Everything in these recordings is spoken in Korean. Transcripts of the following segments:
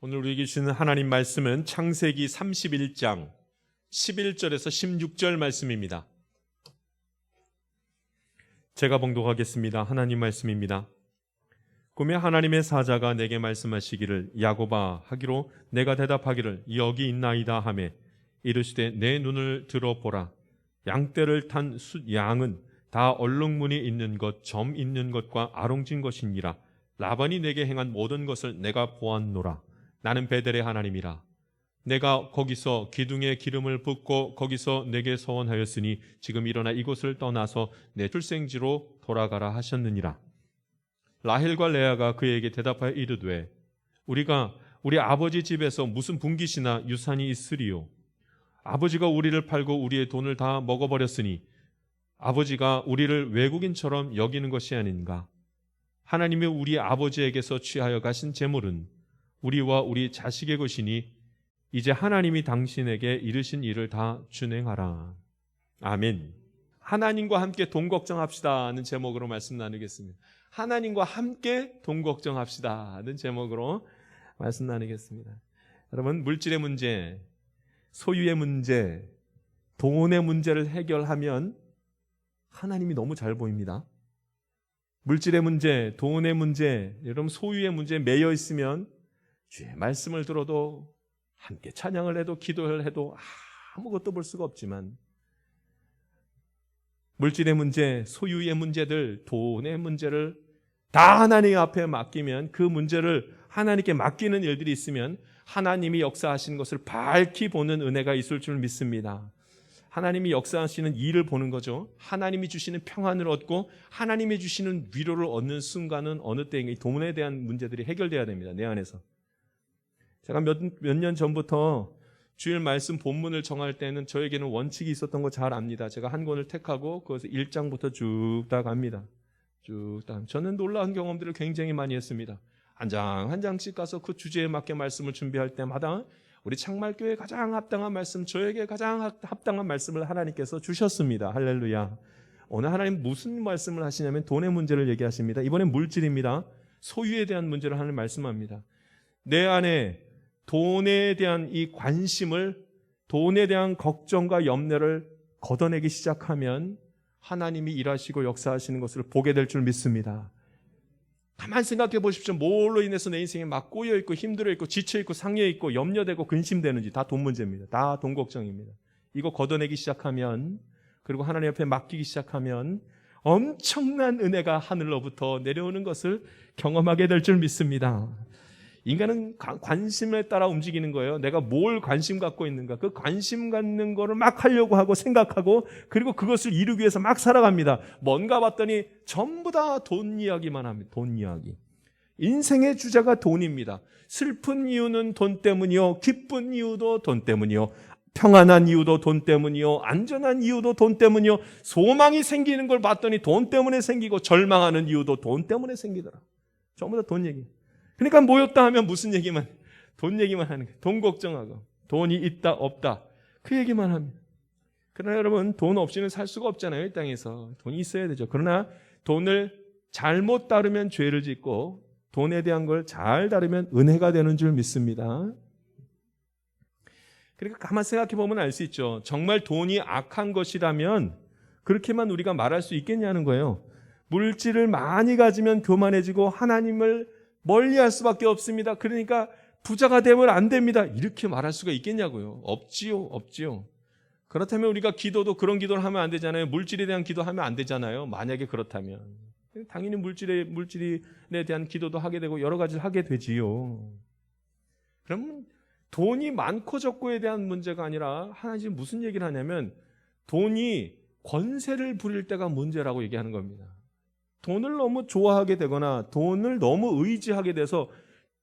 오늘 우리에게 주시는 하나님 말씀은 창세기 31장 11절에서 16절 말씀입니다. 제가 봉독하겠습니다. 하나님 말씀입니다. 꿈에 하나님의 사자가 내게 말씀하시기를 야곱아 하기로 내가 대답하기를 여기 있나이다 하며 이르시되 내 눈을 들어보라. 양떼를 탄 숫양은 다 얼룩무늬 있는 것, 점 있는 것과 아롱진 것이니라. 라반이 내게 행한 모든 것을 내가 보았노라. 나는 베델의 하나님이라. 내가 거기서 기둥에 기름을 붓고 거기서 내게 서원하였으니 지금 일어나 이곳을 떠나서 내 출생지로 돌아가라 하셨느니라. 라헬과 레아가 그에게 대답하여 이르되 우리가 우리 아버지 집에서 무슨 분깃이나 유산이 있으리요? 아버지가 우리를 팔고 우리의 돈을 다 먹어버렸으니 아버지가 우리를 외국인처럼 여기는 것이 아닌가? 하나님이 우리 아버지에게서 취하여 가신 재물은 우리와 우리 자식의 것이니 이제 하나님이 당신에게 이르신 일을 다 준행하라. 아멘. 하나님과 함께 돈 걱정합시다 하는 제목으로 말씀 나누겠습니다. 하나님과 함께 돈 걱정합시다 하는 제목으로 말씀 나누겠습니다. 여러분, 물질의 문제, 소유의 문제, 돈의 문제를 해결하면 하나님이 너무 잘 보입니다. 물질의 문제, 돈의 문제, 여러분 소유의 문제에 매여 있으면 주의 말씀을 들어도 함께 찬양을 해도 기도를 해도 아무것도 볼 수가 없지만 물질의 문제, 소유의 문제들, 돈의 문제를 다 하나님 앞에 맡기면 그 문제를 하나님께 맡기는 일들이 있으면 하나님이 역사하시는 것을 밝히 보는 은혜가 있을 줄 믿습니다. 하나님이 역사하시는 일을 보는 거죠. 하나님이 주시는 평안을 얻고 하나님이 주시는 위로를 얻는 순간은 어느 때인가 이 돈에 대한 문제들이 해결돼야 됩니다. 내 안에서. 제가 몇 년 전부터 주일 말씀 본문을 정할 때는 저에게는 원칙이 있었던 거 잘 압니다. 제가 한 권을 택하고 그것을 1장부터 쭉 다 갑니다. 쭉 다. 저는 놀라운 경험들을 굉장히 많이 했습니다. 한 장 한 장씩 가서 그 주제에 맞게 말씀을 준비할 때마다 우리 창말교회에 가장 합당한 말씀, 저에게 가장 합당한 말씀을 하나님께서 주셨습니다. 할렐루야. 오늘 하나님 무슨 말씀을 하시냐면 돈의 문제를 얘기하십니다. 이번엔 물질입니다. 소유에 대한 문제를 하나님 말씀합니다. 내 안에 돈에 대한 이 관심을, 돈에 대한 걱정과 염려를 걷어내기 시작하면 하나님이 일하시고 역사하시는 것을 보게 될 줄 믿습니다. 가만 생각해 보십시오. 뭘로 인해서 내 인생에 막 꼬여있고 힘들어있고 지쳐있고 상해있고 염려되고 근심되는지 다 돈 문제입니다. 다 돈 걱정입니다. 이거 걷어내기 시작하면, 그리고 하나님 앞에 맡기기 시작하면 엄청난 은혜가 하늘로부터 내려오는 것을 경험하게 될 줄 믿습니다. 인간은 관심에 따라 움직이는 거예요. 내가 뭘 관심 갖고 있는가, 그 관심 갖는 거를 막 하려고 하고 생각하고 그리고 그것을 이루기 위해서 막 살아갑니다. 뭔가 봤더니 전부 다 돈 이야기만 합니다. 돈 이야기. 인생의 주제가 돈입니다. 슬픈 이유는 돈 때문이요, 기쁜 이유도 돈 때문이요, 평안한 이유도 돈 때문이요, 안전한 이유도 돈 때문이요, 소망이 생기는 걸 봤더니 돈 때문에 생기고 절망하는 이유도 돈 때문에 생기더라. 전부 다 돈 얘기. 그러니까 모였다 하면 무슨 얘기만, 돈 얘기만 하는 거예요. 돈 걱정하고 돈이 있다 없다 그 얘기만 합니다. 그러나 여러분, 돈 없이는 살 수가 없잖아요. 이 땅에서 돈이 있어야 되죠. 그러나 돈을 잘못 다루면 죄를 짓고 돈에 대한 걸 잘 다루면 은혜가 되는 줄 믿습니다. 그러니까 가만 생각해 보면 알 수 있죠. 정말 돈이 악한 것이라면 그렇게만 우리가 말할 수 있겠냐는 거예요. 물질을 많이 가지면 교만해지고 하나님을 멀리할 수밖에 없습니다. 그러니까 부자가 되면 안 됩니다. 이렇게 말할 수가 있겠냐고요. 없지요. 그렇다면 우리가 기도도 그런 기도를 하면 안 되잖아요. 물질에 대한 기도하면 안 되잖아요. 만약에 그렇다면 당연히 물질에 대한 기도도 하게 되고 여러 가지를 하게 되지요. 그러면 돈이 많고 적고에 대한 문제가 아니라 하나님 지금 무슨 얘기를 하냐면 돈이 권세를 부릴 때가 문제라고 얘기하는 겁니다. 돈을 너무 좋아하게 되거나 돈을 너무 의지하게 돼서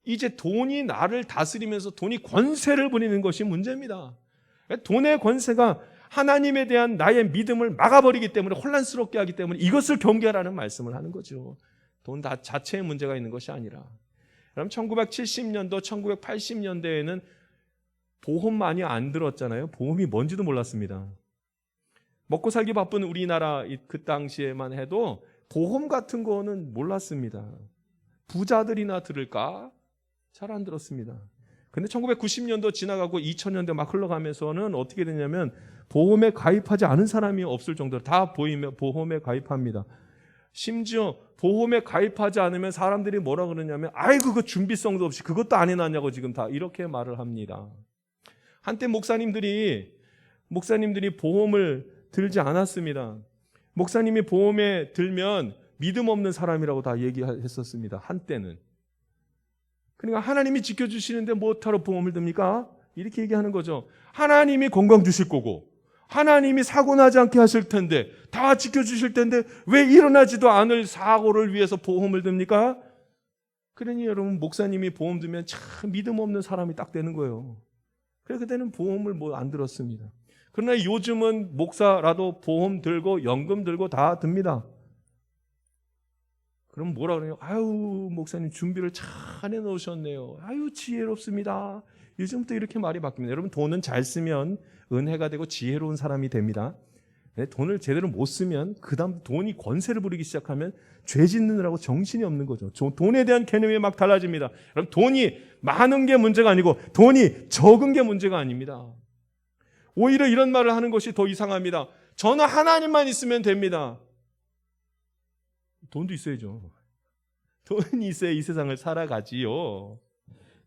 이제 돈이 나를 다스리면서 돈이 권세를 부리는 것이 문제입니다. 돈의 권세가 하나님에 대한 나의 믿음을 막아버리기 때문에 혼란스럽게 하기 때문에 이것을 경계하라는 말씀을 하는 거죠. 돈 자체에 문제가 있는 것이 아니라. 그럼 1970년도, 1980년대에는 보험 많이 안 들었잖아요. 보험이 뭔지도 몰랐습니다. 먹고 살기 바쁜 우리나라 그 당시에만 해도 보험 같은 거는 몰랐습니다. 부자들이나 들을까? 잘 안 들었습니다. 근데 1990년도 지나가고 2000년대 막 흘러가면서는 어떻게 되냐면 보험에 가입하지 않은 사람이 없을 정도로 다 보험에 가입합니다. 심지어 보험에 가입하지 않으면 사람들이 뭐라 그러냐면 아이고 그 준비성도 없이 그것도 안 해놨냐고 지금 다 이렇게 말을 합니다. 한때 목사님들이 보험을 들지 않았습니다. 목사님이 보험에 들면 믿음 없는 사람이라고 다 얘기했었습니다. 한때는. 그러니까 하나님이 지켜주시는데 뭐하러 보험을 듭니까? 이렇게 얘기하는 거죠. 하나님이 건강 주실 거고 하나님이 사고 나지 않게 하실 텐데 다 지켜주실 텐데 왜 일어나지도 않을 사고를 위해서 보험을 듭니까? 그러니 여러분 목사님이 보험 들면 참 믿음 없는 사람이 딱 되는 거예요. 그래서 그때는 보험을 안 들었습니다. 그러나 요즘은 목사라도 보험 들고 연금 들고 다 듭니다. 그럼 뭐라 그래요? 아유 목사님 준비를 잘 해놓으셨네요. 아유 지혜롭습니다. 요즘부터 이렇게 말이 바뀝니다. 여러분 돈은 잘 쓰면 은혜가 되고 지혜로운 사람이 됩니다. 돈을 제대로 못 쓰면 그 다음 돈이 권세를 부리기 시작하면 죄 짓느라고 정신이 없는 거죠. 돈에 대한 개념이 막 달라집니다. 여러분 돈이 많은 게 문제가 아니고 돈이 적은 게 문제가 아닙니다. 오히려 이런 말을 하는 것이 더 이상합니다. 저는 하나님만 있으면 됩니다. 돈도 있어야죠. 돈이 있어야 이 세상을 살아가지요.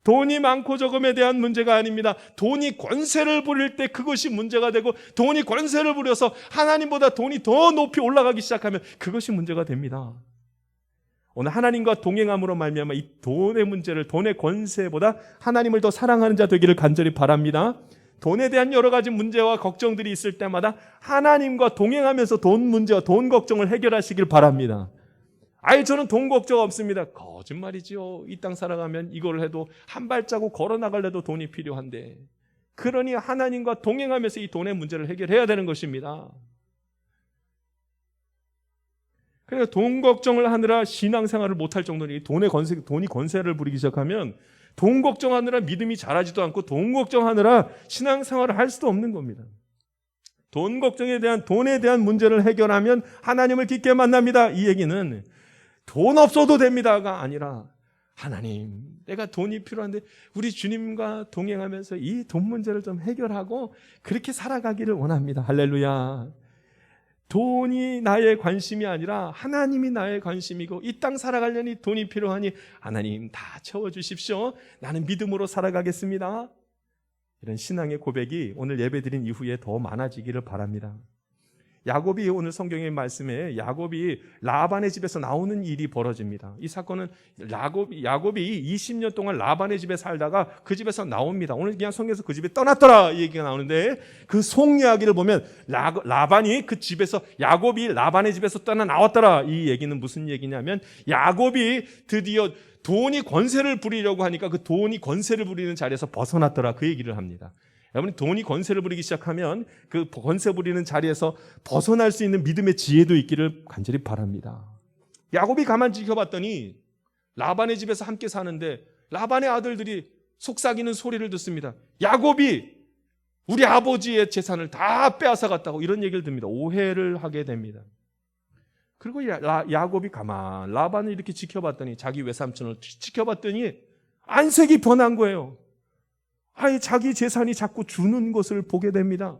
돈이 많고 적음에 대한 문제가 아닙니다. 돈이 권세를 부릴 때 그것이 문제가 되고 돈이 권세를 부려서 하나님보다 돈이 더 높이 올라가기 시작하면 그것이 문제가 됩니다. 오늘 하나님과 동행함으로 말미암아 이 돈의 문제를 돈의 권세보다 하나님을 더 사랑하는 자 되기를 간절히 바랍니다. 돈에 대한 여러 가지 문제와 걱정들이 있을 때마다 하나님과 동행하면서 돈 문제와 돈 걱정을 해결하시길 바랍니다. 아이 저는 돈 걱정 없습니다. 거짓말이지요. 이 땅 살아가면 이걸 해도 한 발자국 걸어 나가려도 돈이 필요한데 그러니 하나님과 동행하면서 이 돈의 문제를 해결해야 되는 것입니다. 그러니까 돈 걱정을 하느라 신앙생활을 못할 정도로 돈이 권세를 부리기 시작하면 돈 걱정하느라 믿음이 자라지도 않고 돈 걱정하느라 신앙생활을 할 수도 없는 겁니다. 돈에 대한 문제를 해결하면 하나님을 깊게 만납니다. 이 얘기는 돈 없어도 됩니다가 아니라 하나님 내가 돈이 필요한데 우리 주님과 동행하면서 이 돈 문제를 좀 해결하고 그렇게 살아가기를 원합니다. 할렐루야. 돈이 나의 관심이 아니라 하나님이 나의 관심이고 이 땅 살아가려니 돈이 필요하니 하나님 다 채워주십시오. 나는 믿음으로 살아가겠습니다. 이런 신앙의 고백이 오늘 예배드린 이후에 더 많아지기를 바랍니다. 야곱이 오늘 성경의 말씀에 야곱이 라반의 집에서 나오는 일이 벌어집니다. 이 사건은 야곱이 20년 동안 라반의 집에 살다가 그 집에서 나옵니다. 오늘 그냥 성경에서 그 집에 떠났더라 이 얘기가 나오는데 그 속 이야기를 보면 라반이 그 집에서 야곱이 라반의 집에서 떠나 나왔더라 이 얘기는 무슨 얘기냐면 야곱이 드디어 돈이 권세를 부리려고 하니까 그 돈이 권세를 부리는 자리에서 벗어났더라 그 얘기를 합니다. 여러분 돈이 권세를 부리기 시작하면 그 권세 부리는 자리에서 벗어날 수 있는 믿음의 지혜도 있기를 간절히 바랍니다. 야곱이 가만히 지켜봤더니 라반의 집에서 함께 사는데 라반의 아들들이 속삭이는 소리를 듣습니다. 야곱이 우리 아버지의 재산을 다 빼앗아갔다고 이런 얘기를 듣습니다. 오해를 하게 됩니다. 그리고 야곱이 라반을 이렇게 지켜봤더니 자기 외삼촌을 지켜봤더니 안색이 변한 거예요. 아예 자기 재산이 자꾸 주는 것을 보게 됩니다.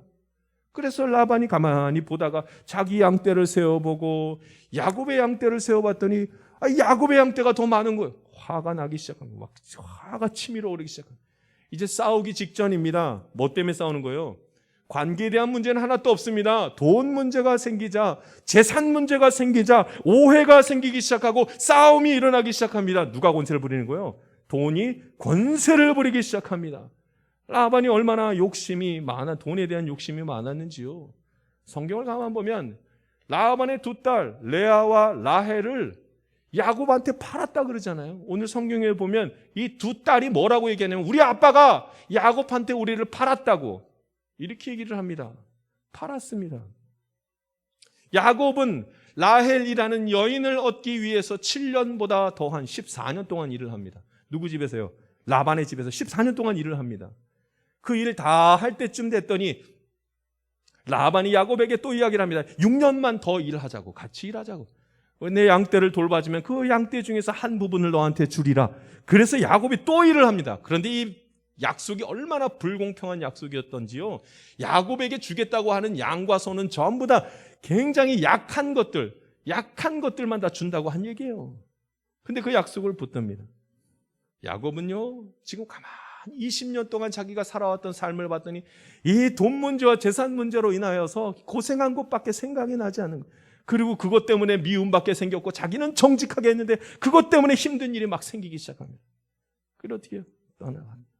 그래서 라반이 가만히 보다가 자기 양떼를 세어보고 야곱의 양떼를 세어봤더니 야곱의 양떼가 더 많은 거예요. 화가 나기 시작한 거예요. 화가 치밀어 오르기 시작한 거예요. 이제 싸우기 직전입니다. 뭐 때문에 싸우는 거예요? 관계에 대한 문제는 하나도 없습니다. 돈 문제가 생기자, 재산 문제가 생기자 오해가 생기기 시작하고 싸움이 일어나기 시작합니다. 누가 권세를 부리는 거예요? 돈이 권세를 부리기 시작합니다. 라반이 얼마나 돈에 대한 욕심이 많았는지요. 성경을 가만 보면 라반의 두 딸 레아와 라헬을 야곱한테 팔았다 그러잖아요. 오늘 성경에 보면 이 두 딸이 뭐라고 얘기하냐면 우리 아빠가 야곱한테 우리를 팔았다고 이렇게 얘기를 합니다. 팔았습니다. 야곱은 라헬이라는 여인을 얻기 위해서 7년보다 더한 14년 동안 일을 합니다. 누구 집에서요? 라반의 집에서 14년 동안 일을 합니다. 그 일을 다 할 때쯤 됐더니 라반이 야곱에게 또 이야기를 합니다. 6년만 더 일하자고, 같이 일하자고. 내 양떼를 돌봐주면 그 양떼 중에서 한 부분을 너한테 주리라. 그래서 야곱이 또 일을 합니다. 그런데 이 약속이 얼마나 불공평한 약속이었던지요. 야곱에게 주겠다고 하는 양과 소는 전부 다 굉장히 약한 것들만 다 준다고 한 얘기예요. 근데 그 약속을 붙듭니다. 야곱은요, 지금 가만히 20년 동안 자기가 살아왔던 삶을 봤더니 이 돈 문제와 재산 문제로 인하여서 고생한 것밖에 생각이 나지 않는 거예요. 그리고 그것 때문에 미움받게 생겼고 자기는 정직하게 했는데 그것 때문에 힘든 일이 막 생기기 시작합니다. 그리고 어떻게 해요? 떠나갑니다.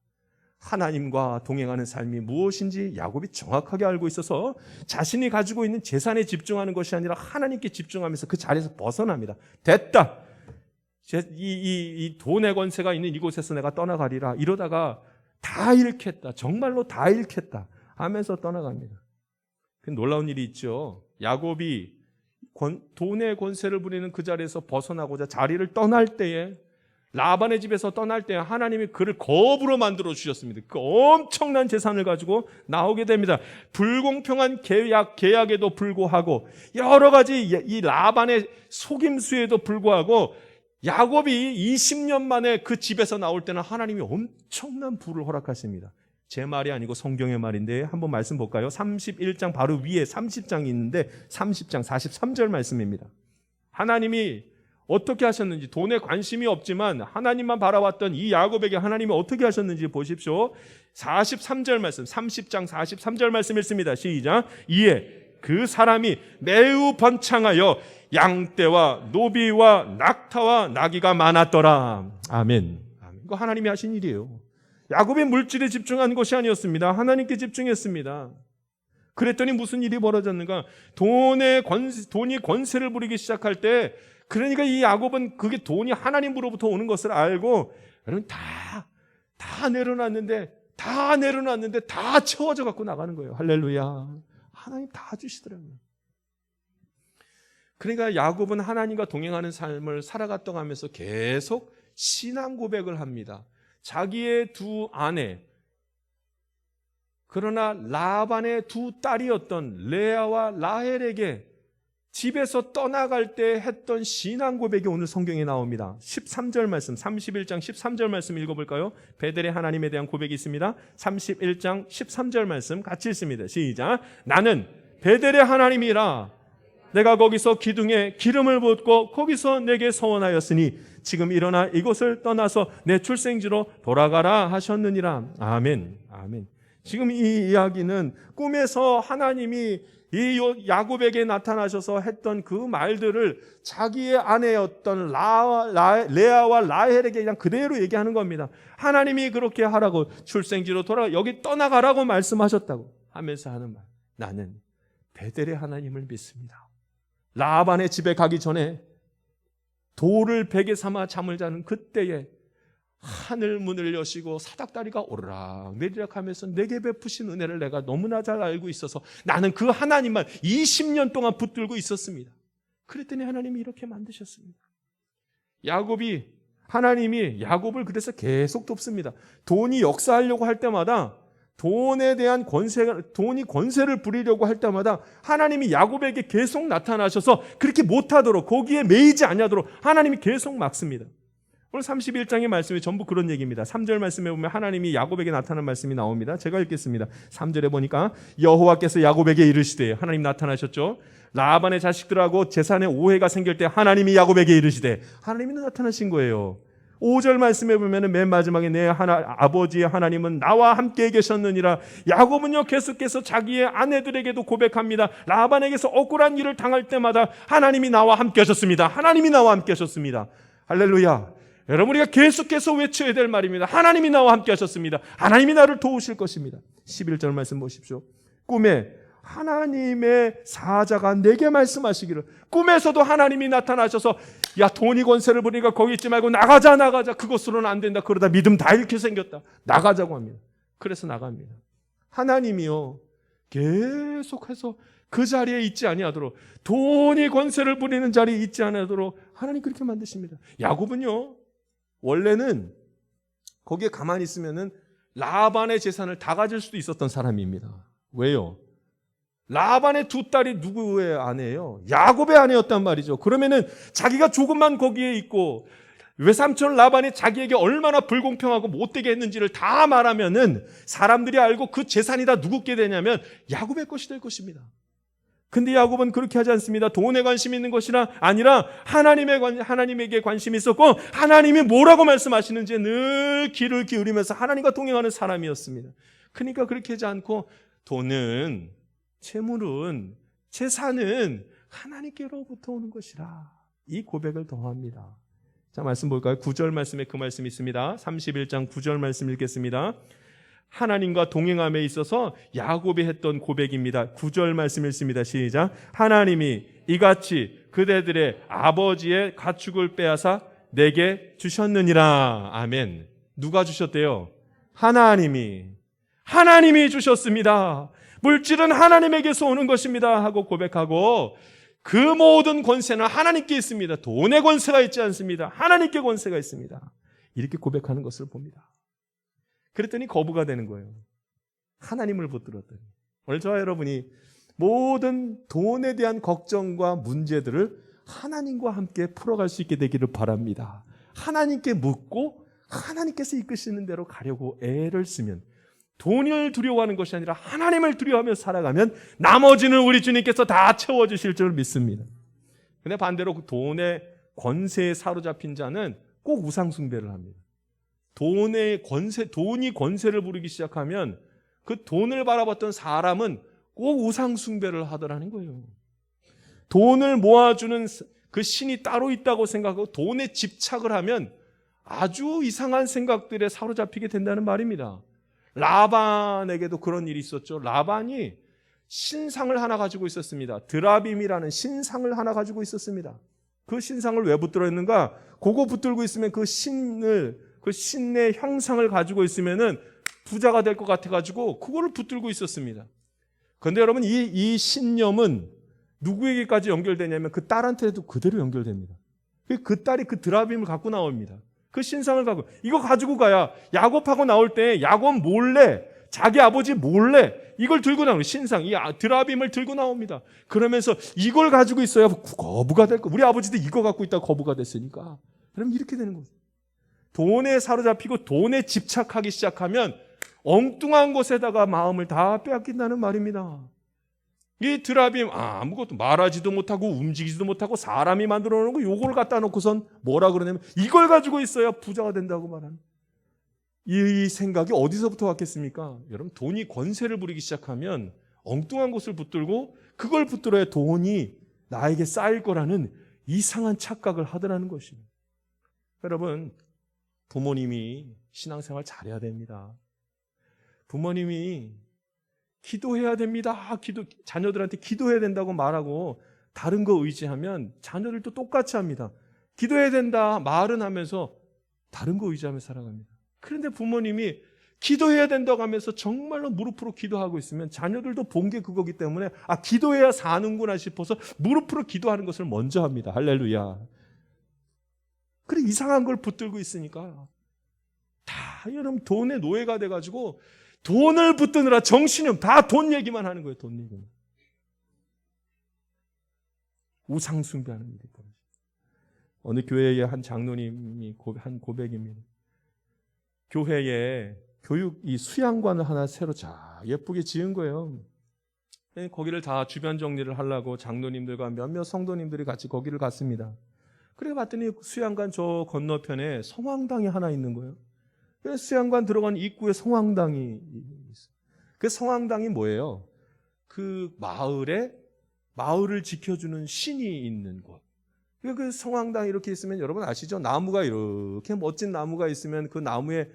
하나님과 동행하는 삶이 무엇인지 야곱이 정확하게 알고 있어서 자신이 가지고 있는 재산에 집중하는 것이 아니라 하나님께 집중하면서 그 자리에서 벗어납니다. 됐다. 이 돈의 권세가 있는 이곳에서 내가 떠나가리라. 이러다가 다 잃겠다. 정말로 다 잃겠다 하면서 떠나갑니다. 그 놀라운 일이 있죠. 야곱이 돈의 권세를 부리는 그 자리에서 벗어나고자 자리를 떠날 때에, 라반의 집에서 떠날 때 하나님이 그를 거부로 만들어 주셨습니다. 그 엄청난 재산을 가지고 나오게 됩니다. 불공평한 계약에도 불구하고 여러 가지 이 라반의 속임수에도 불구하고 야곱이 20년 만에 그 집에서 나올 때는 하나님이 엄청난 부를 허락하십니다. 제 말이 아니고 성경의 말인데 한번 말씀 볼까요? 31장 바로 위에 30장이 있는데 30장 43절 말씀입니다. 하나님이 어떻게 하셨는지, 돈에 관심이 없지만 하나님만 바라봤던 이 야곱에게 하나님이 어떻게 하셨는지 보십시오. 43절 말씀, 30장 43절 말씀 읽습니다. 시작. 이에 그 사람이 매우 번창하여 양떼와 노비와 낙타와 나귀가 많았더라. 아멘. 이거 하나님이 하신 일이에요. 야곱의 물질에 집중한 것이 아니었습니다. 하나님께 집중했습니다. 그랬더니 무슨 일이 벌어졌는가? 돈이 권세를 부리기 시작할 때, 그러니까 이 야곱은 그게 돈이 하나님으로부터 오는 것을 알고, 여러분 다 내려놨는데 다 채워져 갖고 나가는 거예요. 할렐루야. 하나님 다 주시더라고요. 그러니까 야곱은 하나님과 동행하는 삶을 살아갔다 가면서 계속 신앙 고백을 합니다. 자기의 두 아내, 그러나 라반의 두 딸이었던 레아와 라헬에게 집에서 떠나갈 때 했던 신앙 고백이 오늘 성경에 나옵니다. 13절 말씀, 31장 13절 말씀 읽어볼까요? 베델의 하나님에 대한 고백이 있습니다. 31장 13절 말씀 같이 읽습니다. 시작. 나는 베델의 하나님이라 내가 거기서 기둥에 기름을 붓고 거기서 내게 서원하였으니 지금 일어나 이곳을 떠나서 내 출생지로 돌아가라 하셨느니라. 아멘. 아멘. 지금 이 이야기는 꿈에서 하나님이 이 야곱에게 나타나셔서 했던 그 말들을 자기의 아내였던 레아와 라헬에게 그냥 그대로 얘기하는 겁니다. 하나님이 그렇게 하라고, 출생지로 돌아가 여기 떠나가라고 말씀하셨다고 하면서 하는 말. 나는 베델의 하나님을 믿습니다. 라반의 집에 가기 전에 돌을 베개 삼아 잠을 자는 그때에 하늘 문을 여시고 사닥다리가 오르락 내리락 하면서 내게 베푸신 은혜를 내가 너무나 잘 알고 있어서 나는 그 하나님만 20년 동안 붙들고 있었습니다. 그랬더니 하나님이 이렇게 만드셨습니다. 하나님이 야곱을 그래서 계속 돕습니다. 돈이 역사하려고 할 때마다, 돈이 권세를 부리려고 할 때마다 하나님이 야곱에게 계속 나타나셔서 그렇게 못하도록, 거기에 매이지 아니하도록 하나님이 계속 막습니다. 오늘 31장의 말씀이 전부 그런 얘기입니다. 3절 말씀에 보면 하나님이 야곱에게 나타난 말씀이 나옵니다. 제가 읽겠습니다. 3절에 보니까 여호와께서 야곱에게 이르시되, 하나님 나타나셨죠. 라반의 자식들하고 재산에 오해가 생길 때 하나님이 야곱에게 이르시되, 하나님이 나타나신 거예요. 5절 말씀에 보면 맨 마지막에 내 아버지의 하나님은 나와 함께 계셨느니라. 야곱은요 계속해서 자기의 아내들에게도 고백합니다. 라반에게서 억울한 일을 당할 때마다 하나님이 나와 함께 하셨습니다. 하나님이 나와 함께 하셨습니다. 할렐루야. 여러분, 우리가 계속해서 외쳐야 될 말입니다. 하나님이 나와 함께 하셨습니다. 하나님이 나를 도우실 것입니다. 11절 말씀 보십시오. 꿈에 하나님의 사자가 내게 말씀하시기를, 꿈에서도 하나님이 나타나셔서 야, 돈이 권세를 부리니까 거기 있지 말고 나가자. 그것으로는 안 된다. 그러다 믿음 다 잃게 생겼다. 나가자고 합니다. 그래서 나갑니다. 하나님이요 계속해서 그 자리에 있지 아니하도록, 돈이 권세를 부리는 자리에 있지 아니하도록 하나님 그렇게 만드십니다. 야곱은요 원래는 거기에 가만히 있으면은 라반의 재산을 다 가질 수도 있었던 사람입니다. 왜요? 라반의 두 딸이 누구의 아내예요? 야곱의 아내였단 말이죠. 그러면은 자기가 조금만 거기에 있고 외삼촌 라반이 자기에게 얼마나 불공평하고 못되게 했는지를 다 말하면은 사람들이 알고 그 재산이 다 누구께 되냐면 야곱의 것이 될 것입니다. 근데 야곱은 그렇게 하지 않습니다. 돈에 관심이 있는 것이라 아니라 하나님에게 관심이 있었고, 하나님이 뭐라고 말씀하시는지 늘 귀를 기울이면서 하나님과 동행하는 사람이었습니다. 그러니까 그렇게 하지 않고 돈은, 재물은, 재산은 하나님께로부터 오는 것이라, 이 고백을 더합니다. 자, 말씀 볼까요? 9절 말씀에 그 말씀이 있습니다. 31장 9절 말씀 읽겠습니다. 하나님과 동행함에 있어서 야곱이 했던 고백입니다. 9절 말씀 읽습니다. 시작. 하나님이 이같이 그대들의 아버지의 가축을 빼앗아 내게 주셨느니라. 아멘. 누가 주셨대요? 하나님이 주셨습니다. 물질은 하나님에게서 오는 것입니다 하고 고백하고, 그 모든 권세는 하나님께 있습니다. 돈의 권세가 있지 않습니다. 하나님께 권세가 있습니다. 이렇게 고백하는 것을 봅니다. 그랬더니 거부가 되는 거예요. 하나님을 붙들었더니. 오늘 저와 여러분이 모든 돈에 대한 걱정과 문제들을 하나님과 함께 풀어갈 수 있게 되기를 바랍니다. 하나님께 묻고 하나님께서 이끄시는 대로 가려고 애를 쓰면, 돈을 두려워하는 것이 아니라 하나님을 두려워하며 살아가면 나머지는 우리 주님께서 다 채워주실 줄 믿습니다. 근데 반대로 돈의 권세에 사로잡힌 자는 꼭 우상숭배를 합니다. 돈이 권세를 부리기 시작하면 그 돈을 바라봤던 사람은 꼭 우상숭배를 하더라는 거예요. 돈을 모아주는 그 신이 따로 있다고 생각하고 돈에 집착을 하면 아주 이상한 생각들에 사로잡히게 된다는 말입니다. 라반에게도 그런 일이 있었죠. 라반이 신상을 하나 가지고 있었습니다. 드라빔이라는 신상을 하나 가지고 있었습니다. 그 신상을 왜 붙들어 있는가? 그거 붙들고 있으면 그 신의 형상을 가지고 있으면은 부자가 될 것 같아가지고 그거를 붙들고 있었습니다. 그런데 여러분, 이 신념은 누구에게까지 연결되냐면 그 딸한테도 그대로 연결됩니다. 그 딸이 그 드라빔을 갖고 나옵니다. 그 신상을 갖고, 이거 가지고 가야 야곱하고 나올 때 야곱 몰래, 자기 아버지 몰래 이걸 들고 나오는 신상, 이 드라빔을 들고 나옵니다. 그러면서 이걸 가지고 있어야 거부가 될 거. 우리 아버지도 이거 갖고 있다가 거부가 됐으니까. 그럼 이렇게 되는 거죠. 돈에 사로잡히고 돈에 집착하기 시작하면 엉뚱한 것에다가 마음을 다 빼앗긴다는 말입니다. 이 드라빔, 아무것도 말하지도 못하고 움직이지도 못하고 사람이 만들어 놓은 거 요걸 갖다 놓고선 뭐라 그러냐면 이걸 가지고 있어야 부자가 된다고 말하는, 이 생각이 어디서부터 왔겠습니까? 여러분, 돈이 권세를 부리기 시작하면 엉뚱한 것을 붙들고 그걸 붙들어야 돈이 나에게 쌓일 거라는 이상한 착각을 하더라는 것입니다. 여러분, 부모님이 신앙생활 잘해야 됩니다. 부모님이 기도해야 됩니다. 자녀들한테 기도해야 된다고 말하고 다른 거 의지하면 자녀들도 똑같이 합니다. 기도해야 된다 말은 하면서 다른 거 의지하며 살아갑니다. 그런데 부모님이 기도해야 된다고 하면서 정말로 무릎으로 기도하고 있으면 자녀들도 본 게 그거기 때문에 기도해야 사는구나 싶어서 무릎으로 기도하는 것을 먼저 합니다. 할렐루야. 그래, 이상한 걸 붙들고 있으니까 다 여러분 돈의 노예가 돼가지고 돈을 붙드느라 정신이 없, 다 돈 얘기만 하는 거예요. 돈 얘기만. 우상숭배하는 일이 벌어져요. 어느 교회의 한 장로님이 한 고백입니다. 교회에 이 수양관을 하나 새로 예쁘게 지은 거예요. 거기를 다 주변 정리를 하려고 장로님들과 몇몇 성도님들이 같이 거기를 갔습니다. 그래 봤더니 수양관 저 건너편에 성황당이 하나 있는 거예요. 그래서 수양관 들어간 입구에 성황당이 있어요. 그 성황당이 뭐예요? 그 마을을 지켜주는 신이 있는 곳. 그 성황당 이렇게 있으면 여러분 아시죠? 나무가 이렇게 멋진 나무가 있으면 그 나무에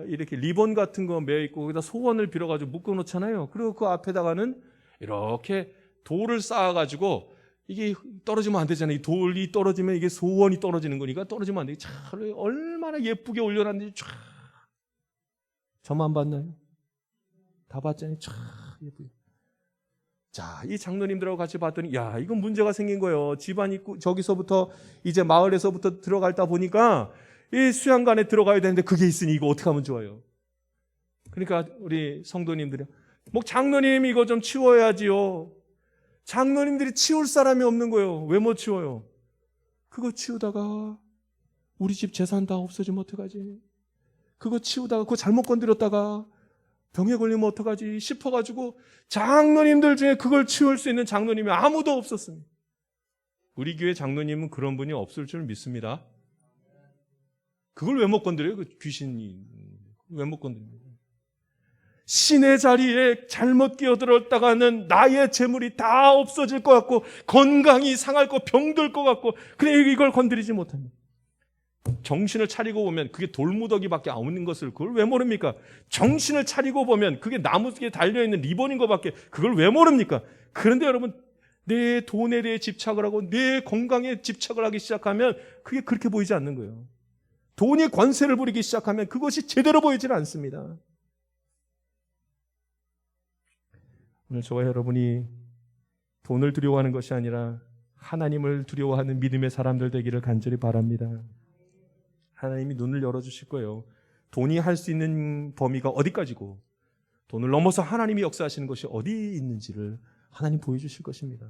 이렇게 리본 같은 거 매어 있고 거기다 소원을 빌어가지고 묶어 놓잖아요. 그리고 그 앞에다가는 이렇게 돌을 쌓아가지고 이게 떨어지면 안 되잖아요. 이 돌이 떨어지면 이게 소원이 떨어지는 거니까 떨어지면 안 돼. 참 얼마나 예쁘게 올려놨는지 쫙. 저만 봤나요? 다 봤잖아요. 참 예쁘게. 자, 이 장로님들하고 같이 봤더니 야, 이건 문제가 생긴 거예요. 집안 입구 저기서부터 이제 마을에서부터 들어갈다 보니까 이 수양관에 들어가야 되는데 그게 있으니 이거 어떻게 하면 좋아요? 그러니까 우리 성도님들이 장로님 이거 좀 치워야지요. 장로님들이 치울 사람이 없는 거예요. 왜 못 치워요? 그거 치우다가 우리 집 재산 다 없어지면 어떡하지? 그거 치우다가 그거 잘못 건드렸다가 병에 걸리면 어떡하지 싶어가지고 장로님들 중에 그걸 치울 수 있는 장로님이 아무도 없었습니다. 우리 교회 장로님은 그런 분이 없을 줄 믿습니다. 그걸 왜 못 건드려요? 그 귀신이 왜 못 건드립니까? 신의 자리에 잘못 끼어들었다가는 나의 재물이 다 없어질 것 같고 건강이 상할 것, 병들 것 같고 그래 이걸 건드리지 못합니다. 정신을 차리고 보면 그게 돌무더기밖에 없는 것을 그걸 왜 모릅니까? 정신을 차리고 보면 그게 나무에 달려있는 리본인 것밖에 그걸 왜 모릅니까? 그런데 여러분 내 돈에 대해 집착을 하고 내 건강에 집착을 하기 시작하면 그게 그렇게 보이지 않는 거예요. 돈이 권세를 부리기 시작하면 그것이 제대로 보이질 않습니다. 오늘 저와 여러분이 돈을 두려워하는 것이 아니라 하나님을 두려워하는 믿음의 사람들 되기를 간절히 바랍니다. 하나님이 눈을 열어주실 거예요. 돈이 할 수 있는 범위가 어디까지고 돈을 넘어서 하나님이 역사하시는 것이 어디 있는지를 하나님 보여주실 것입니다.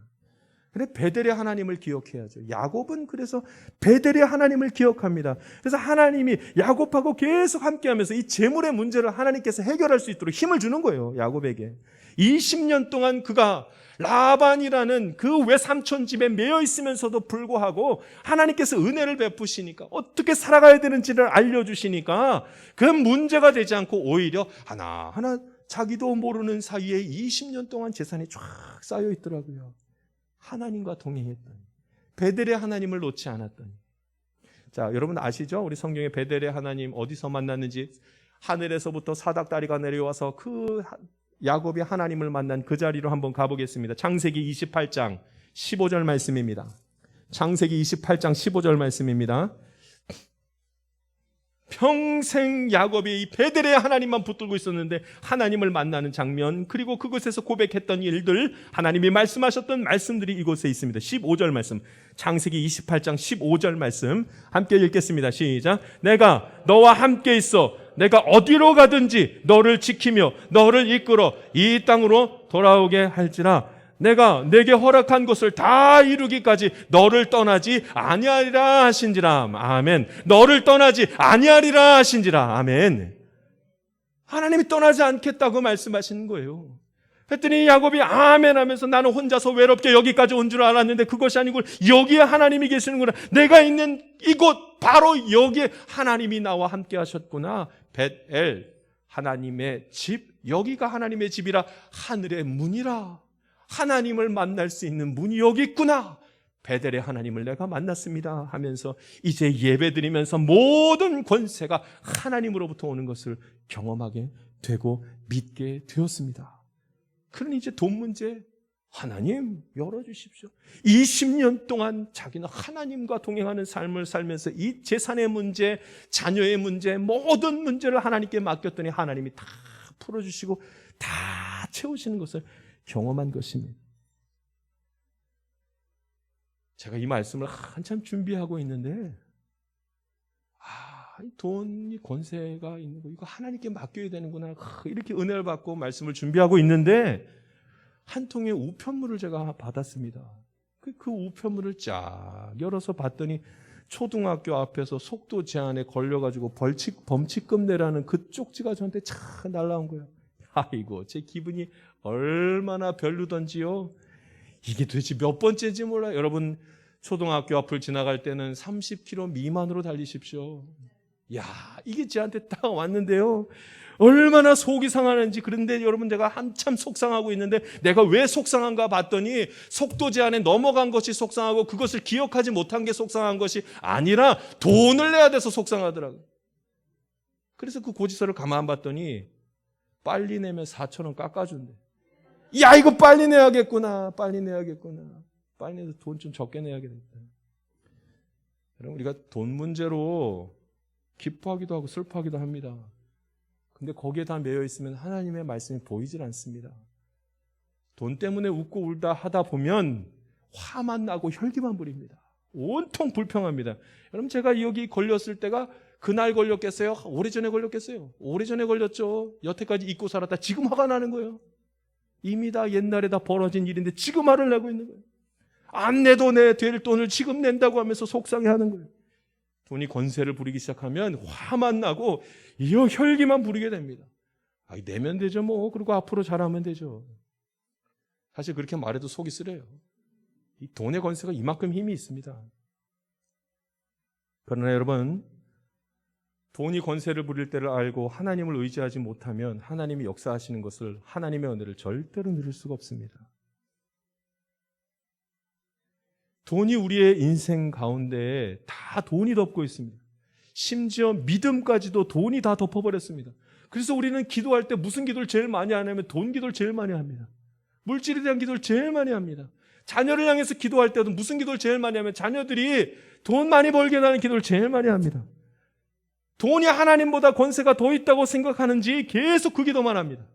그래 베델의 하나님을 기억해야죠. 야곱은 그래서 베델의 하나님을 기억합니다. 그래서 하나님이 야곱하고 계속 함께하면서 이 재물의 문제를 하나님께서 해결할 수 있도록 힘을 주는 거예요. 야곱에게 20년 동안 그가 라반이라는 그 외삼촌 집에 매여 있으면서도 불구하고 하나님께서 은혜를 베푸시니까 어떻게 살아가야 되는지를 알려주시니까 그 문제가 되지 않고 오히려 하나하나 자기도 모르는 사이에 20년 동안 재산이 쫙 쌓여 있더라고요. 하나님과 동행했더니 베델의 하나님을 놓지 않았더니. 자, 여러분 아시죠? 우리 성경에 베델의 하나님 어디서 만났는지. 하늘에서부터 사닥다리가 내려와서 그 야곱이 하나님을 만난 그 자리로 한번 가보겠습니다. 창세기 28장 15절 말씀입니다. 창세기 28장 15절 말씀입니다. 평생 야곱이 이 베델의 하나님만 붙들고 있었는데 하나님을 만나는 장면, 그리고 그곳에서 고백했던 일들, 하나님이 말씀하셨던 말씀들이 이곳에 있습니다. 15절 말씀, 창세기 28장 15절 말씀 함께 읽겠습니다. 시작. 내가 너와 함께 있어 내가 어디로 가든지 너를 지키며 너를 이끌어 이 땅으로 돌아오게 할지라. 내가 내게 허락한 것을 다 이루기까지 너를 떠나지 아니하리라 하신지라. 아멘. 너를 떠나지 아니하리라 하신지라. 아멘. 하나님이 떠나지 않겠다고 말씀하시는 거예요. 그랬더니 야곱이 아멘 하면서 나는 혼자서 외롭게 여기까지 온 줄 알았는데 그것이 아니고 여기에 하나님이 계시는구나. 내가 있는 이곳 바로 여기에 하나님이 나와 함께 하셨구나. 벳엘, 하나님의 집, 여기가 하나님의 집이라. 하늘의 문이라. 하나님을 만날 수 있는 문이 여기 있구나. 베델의 하나님을 내가 만났습니다 하면서 이제 예배드리면서 모든 권세가 하나님으로부터 오는 것을 경험하게 되고 믿게 되었습니다. 그러니 이제 돈 문제 하나님 열어주십시오. 20년 동안 자기는 하나님과 동행하는 삶을 살면서 이 재산의 문제, 자녀의 문제, 모든 문제를 하나님께 맡겼더니 하나님이 다 풀어주시고 다 채우시는 것을 경험한 것입니다. 제가 이 말씀을 한참 준비하고 있는데 돈이 권세가 있는 거 이거 하나님께 맡겨야 되는구나 이렇게 은혜를 받고 말씀을 준비하고 있는데 한 통의 우편물을 제가 받았습니다. 그 우편물을 쫙 열어서 봤더니 초등학교 앞에서 속도 제한에 걸려가지고 범칙금 내라는 그 쪽지가 저한테 쫙 날라온 거예요. 아이고 제 기분이 얼마나 별로던지요. 이게 도대체 몇 번째인지 몰라요. 여러분 초등학교 앞을 지나갈 때는 30km 미만으로 달리십시오. 야, 이게 저한테 딱 왔는데요. 얼마나 속이 상하는지. 그런데 여러분 제가 한참 속상하고 있는데 내가 왜 속상한가 봤더니 속도 제한에 넘어간 것이 속상하고 그것을 기억하지 못한 게 속상한 것이 아니라 돈을 내야 돼서 속상하더라고요. 그래서 그 고지서를 가만 봤더니 빨리 내면 4,000원 깎아준대. 야, 이거 빨리 내야겠구나. 빨리 내야겠구나. 빨리 내서 돈 좀 적게 내야겠다. 여러분, 우리가 돈 문제로 기뻐하기도 하고 슬퍼하기도 합니다. 근데 거기에 다 매여 있으면 하나님의 말씀이 보이질 않습니다. 돈 때문에 웃고 울다 하다 보면 화만 나고 혈기만 부립니다. 온통 불평합니다. 여러분, 제가 여기 걸렸을 때가 그날 걸렸겠어요? 오래전에 걸렸겠어요? 오래전에 걸렸죠. 여태까지 잊고 살았다. 지금 화가 나는 거예요. 이미 다 옛날에 다 벌어진 일인데 지금 화를 내고 있는 거예요. 안 내도 내 될 돈을 지금 낸다고 하면서 속상해하는 거예요. 돈이 권세를 부리기 시작하면 화만 나고 이 혈기만 부리게 됩니다. 내면 되죠 뭐. 그리고 앞으로 잘하면 되죠. 사실 그렇게 말해도 속이 쓰려요. 이 돈의 권세가 이만큼 힘이 있습니다. 그러나 여러분, 돈이 권세를 부릴 때를 알고 하나님을 의지하지 못하면 하나님이 역사하시는 것을, 하나님의 은혜를 절대로 누릴 수가 없습니다. 돈이 우리의 인생 가운데 다 돈이 덮고 있습니다. 심지어 믿음까지도 돈이 다 덮어버렸습니다. 그래서 우리는 기도할 때 무슨 기도를 제일 많이 하냐면 돈 기도를 제일 많이 합니다. 물질에 대한 기도를 제일 많이 합니다. 자녀를 향해서 기도할 때도 무슨 기도를 제일 많이 하면 자녀들이 돈 많이 벌게 하는 기도를 제일 많이 합니다. 돈이 하나님보다 권세가 더 있다고 생각하는지 계속 그 기도만 합니다.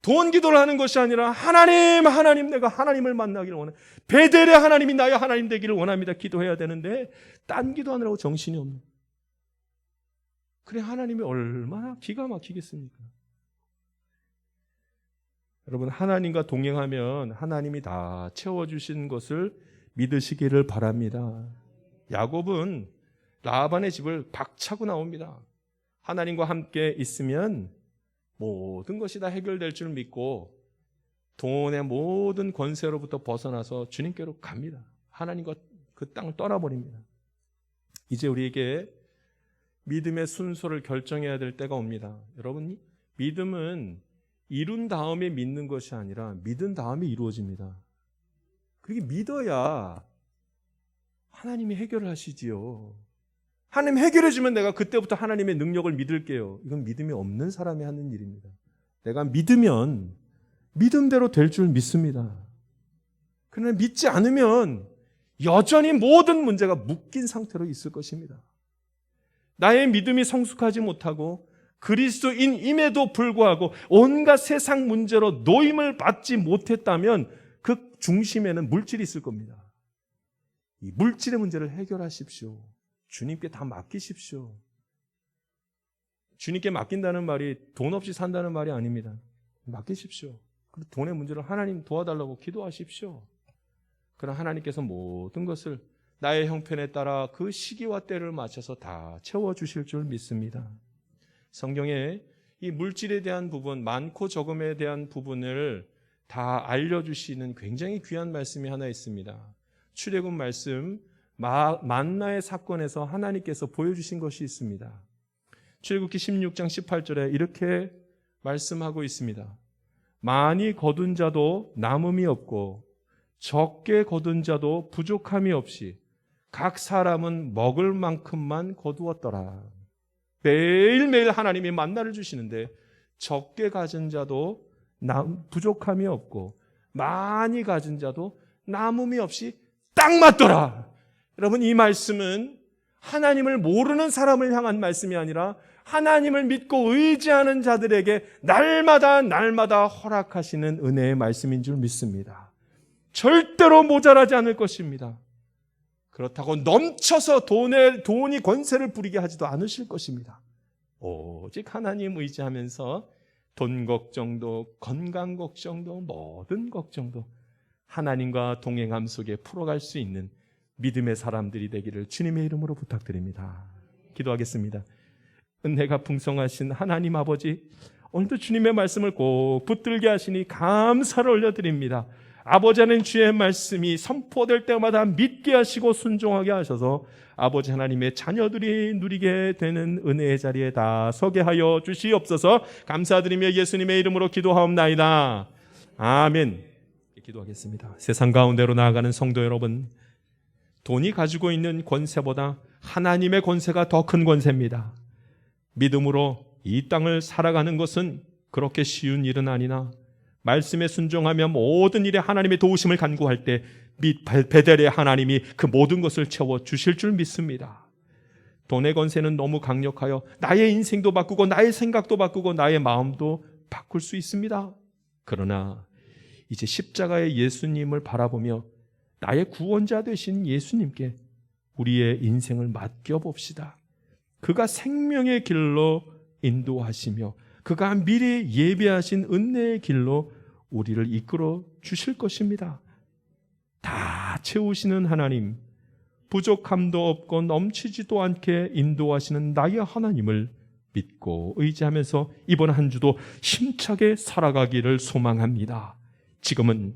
돈 기도를 하는 것이 아니라 하나님, 내가 하나님을 만나기를 원해. 베델의 하나님이 나의 하나님 되기를 원합니다. 기도해야 되는데 딴 기도하느라고 정신이 없는. 그래 하나님이 얼마나 기가 막히겠습니까? 여러분, 하나님과 동행하면 하나님이 다 채워주신 것을 믿으시기를 바랍니다. 야곱은 라반의 집을 박차고 나옵니다. 하나님과 함께 있으면 모든 것이 다 해결될 줄 믿고 돈의 모든 권세로부터 벗어나서 주님께로 갑니다. 하나님과 그 땅을 떠나버립니다. 이제 우리에게 믿음의 순서를 결정해야 될 때가 옵니다. 여러분, 믿음은 이룬 다음에 믿는 것이 아니라 믿은 다음에 이루어집니다. 그렇게 믿어야 하나님이 해결을 하시지요. 하나님 해결해 주면 내가 그때부터 하나님의 능력을 믿을게요. 이건 믿음이 없는 사람이 하는 일입니다. 내가 믿으면 믿음대로 될 줄 믿습니다. 그러나 믿지 않으면 여전히 모든 문제가 묶인 상태로 있을 것입니다. 나의 믿음이 성숙하지 못하고 그리스도인임에도 불구하고 온갖 세상 문제로 노임을 받지 못했다면 그 중심에는 물질이 있을 겁니다. 이 물질의 문제를 해결하십시오. 주님께 다 맡기십시오. 주님께 맡긴다는 말이 돈 없이 산다는 말이 아닙니다. 맡기십시오. 그리고 돈의 문제를 하나님 도와달라고 기도하십시오. 그럼 하나님께서 모든 것을 나의 형편에 따라 그 시기와 때를 맞춰서 다 채워주실 줄 믿습니다. 성경에 이 물질에 대한 부분, 많고 적음에 대한 부분을 다 알려주시는 굉장히 귀한 말씀이 하나 있습니다. 출애굽 말씀 만나의 사건에서 하나님께서 보여주신 것이 있습니다. 출애굽기 16장 18절에 이렇게 말씀하고 있습니다. 많이 거둔 자도 남음이 없고 적게 거둔 자도 부족함이 없이 각 사람은 먹을 만큼만 거두었더라. 매일매일 하나님이 만나를 주시는데 적게 가진 자도 부족함이 없고 많이 가진 자도 남음이 없이 딱 맞더라. 여러분, 이 말씀은 하나님을 모르는 사람을 향한 말씀이 아니라 하나님을 믿고 의지하는 자들에게 날마다 허락하시는 은혜의 말씀인 줄 믿습니다. 절대로 모자라지 않을 것입니다. 그렇다고 넘쳐서 돈이 권세를 부리게 하지도 않으실 것입니다. 오직 하나님 의지하면서 돈 걱정도 건강 걱정도 모든 걱정도 하나님과 동행함 속에 풀어갈 수 있는 믿음의 사람들이 되기를 주님의 이름으로 부탁드립니다. 기도하겠습니다. 은혜가 풍성하신 하나님 아버지, 오늘도 주님의 말씀을 꼭 붙들게 하시니 감사를 올려드립니다. 아버지 하나님, 주의 말씀이 선포될 때마다 믿게 하시고 순종하게 하셔서 아버지 하나님의 자녀들이 누리게 되는 은혜의 자리에 다 서게 하여 주시옵소서. 감사드리며 예수님의 이름으로 기도하옵나이다. 아멘. 기도하겠습니다. 세상 가운데로 나아가는 성도 여러분, 돈이 가지고 있는 권세보다 하나님의 권세가 더 큰 권세입니다. 믿음으로 이 땅을 살아가는 것은 그렇게 쉬운 일은 아니나 말씀에 순종하며 모든 일에 하나님의 도우심을 간구할 때 베델의 하나님이 그 모든 것을 채워주실 줄 믿습니다. 돈의 권세는 너무 강력하여 나의 인생도 바꾸고 나의 생각도 바꾸고 나의 마음도 바꿀 수 있습니다. 그러나 이제 십자가의 예수님을 바라보며 나의 구원자 되신 예수님께 우리의 인생을 맡겨봅시다. 그가 생명의 길로 인도하시며 그가 미리 예비하신 은혜의 길로 우리를 이끌어 주실 것입니다. 다 채우시는 하나님, 부족함도 없고 넘치지도 않게 인도하시는 나의 하나님을 믿고 의지하면서 이번 한 주도 힘차게 살아가기를 소망합니다. 지금은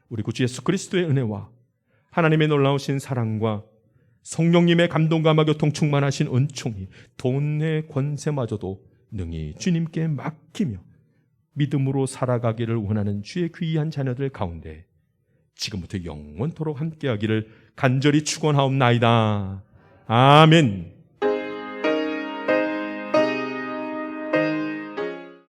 우리 구주 예수 그리스도의 은혜와 하나님의 놀라우신 사랑과 성령님의 감동과 교통 충만하신 은총이 돈의 권세마저도 능히 주님께 맡기며 믿음으로 살아가기를 원하는 주의 귀한 자녀들 가운데 지금부터 영원토록 함께하기를 간절히 축원하옵나이다. 아멘.